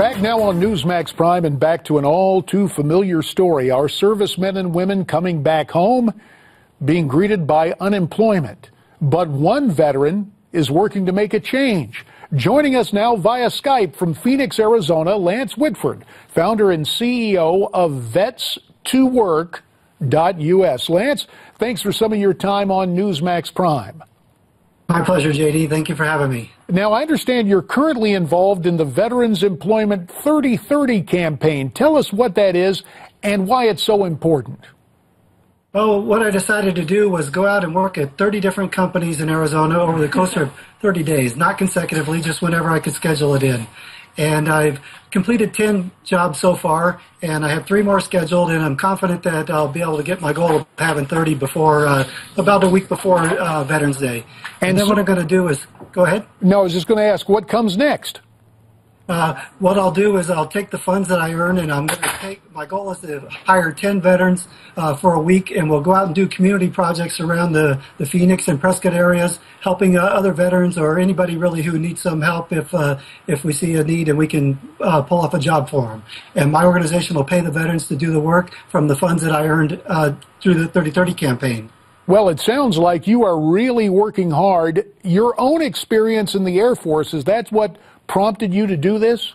Back now on Newsmax Prime and back to an all too familiar story. Our servicemen and women coming back home being greeted by unemployment. But one veteran is working to make a change. Joining us now via Skype from Phoenix, Arizona, Lance Whitford, founder and CEO of Vets2Work.us. Lance, thanks for some of your time on Newsmax Prime. My pleasure, JD. Thank you for having me. Now, I understand you're currently involved in the Veterans Employment 3030 campaign. Tell us what that is and why it's so important. Oh, what I decided to do was go out and work at 30 different companies in Arizona over the course of 30 days, not consecutively, just whenever I could schedule it in. And I've completed 10 jobs so far, and I have 3 more scheduled, and I'm confident that I'll be able to get my goal of having 30 before, about a week before Veterans Day. And then what I'm going to do is, go ahead. No, I was just going to ask, what comes next? What I'll do is I'll take the funds that I earn, and I'm going to my goal is to hire 10 veterans for a week, and we'll go out and do community projects around the Phoenix and Prescott areas, helping other veterans or anybody really who needs some help if we see a need and we can pull off a job for them. And my organization will pay the veterans to do the work from the funds that I earned through the 3030 campaign. Well, it sounds like you are really working hard. Your own experience in the Air Force, is that what prompted you to do this?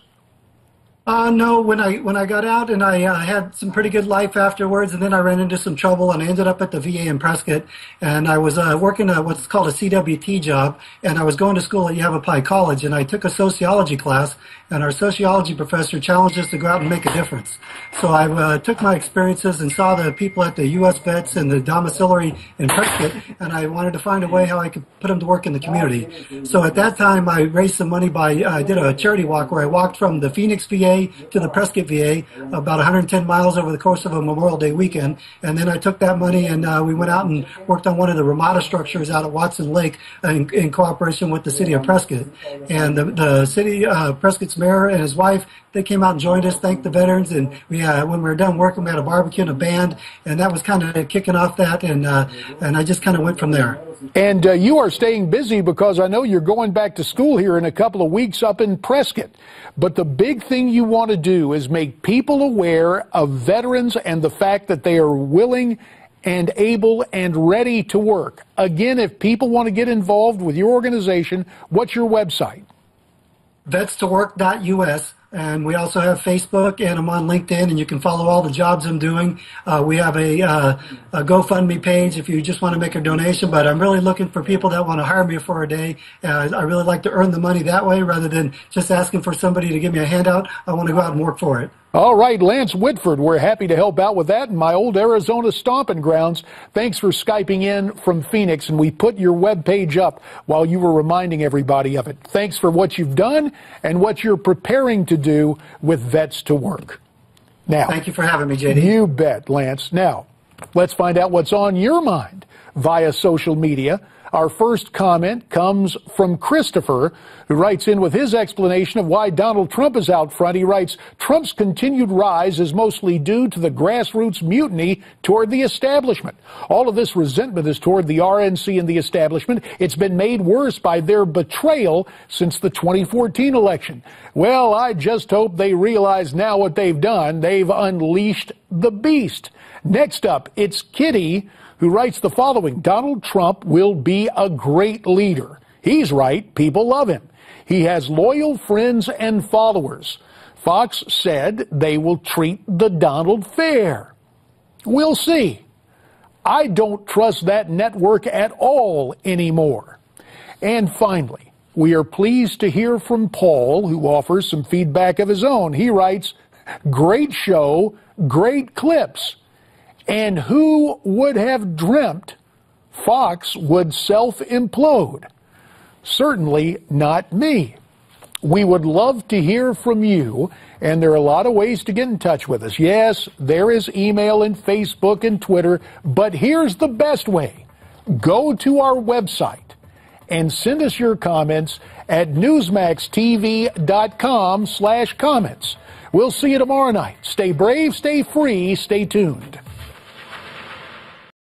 No, when I got out and I had some pretty good life afterwards, and then I ran into some trouble and I ended up at the VA in Prescott, and I was working what's called a CWT job, and I was going to school at Yavapai College, and I took a sociology class, and our sociology professor challenged us to go out and make a difference. So I took my experiences and saw the people at the U.S. Vets and the domiciliary in Prescott, and I wanted to find a way how I could put them to work in the community. So at that time, I raised some money I did a charity walk where I walked from the Phoenix VA to the Prescott VA, about 110 miles over the course of a Memorial Day weekend. And then I took that money and we went out and worked on one of the Ramada structures out at Watson Lake in cooperation with the city of Prescott. And the city, Prescott's mayor and his wife, they came out and joined us, thanked the veterans, and when we were done working, we had a barbecue and a band, and that was kind of kicking off that, and I just kind of went from there. And you are staying busy because I know you're going back to school here in a couple of weeks up in Prescott. But the big thing you want to do is make people aware of veterans and the fact that they are willing and able and ready to work. Again, if people want to get involved with your organization, what's your website? Vets2Work.us. And we also have Facebook, and I'm on LinkedIn, and you can follow all the jobs I'm doing. We have a GoFundMe page if you just want to make a donation, but I'm really looking for people that want to hire me for a day. I really like to earn the money that way rather than just asking for somebody to give me a handout. I want to go out and work for it. All right, Lance Whitford, we're happy to help out with that in my old Arizona stomping grounds. Thanks for Skyping in from Phoenix, and we put your webpage up while you were reminding everybody of it. Thanks for what you've done and what you're preparing to do with Vets to Work. Now, thank you for having me, JD. You bet, Lance. Now, let's find out what's on your mind via social media. Our first comment comes from Christopher, who writes in with his explanation of why Donald Trump is out front. He writes, Trump's continued rise is mostly due to the grassroots mutiny toward the establishment. All of this resentment is toward the RNC and the establishment. It's been made worse by their betrayal since the 2014 election. Well, I just hope they realize now what they've done. They've unleashed the beast. Next up, it's Kitty, who writes the following: Donald Trump will be a great leader. He's right. People love him. He has loyal friends and followers. Fox said they will treat the Donald fair. We'll see. I don't trust that network at all anymore. And finally, we are pleased to hear from Paul, who offers some feedback of his own. He writes, great show, great clips. And who would have dreamt Fox would self-implode? Certainly not me. We would love to hear from you, and there are a lot of ways to get in touch with us. Yes, there is email and Facebook and Twitter, but here's the best way. Go to our website and send us your comments at newsmaxtv.com/comments. We'll see you tomorrow night. Stay brave, stay free, stay tuned.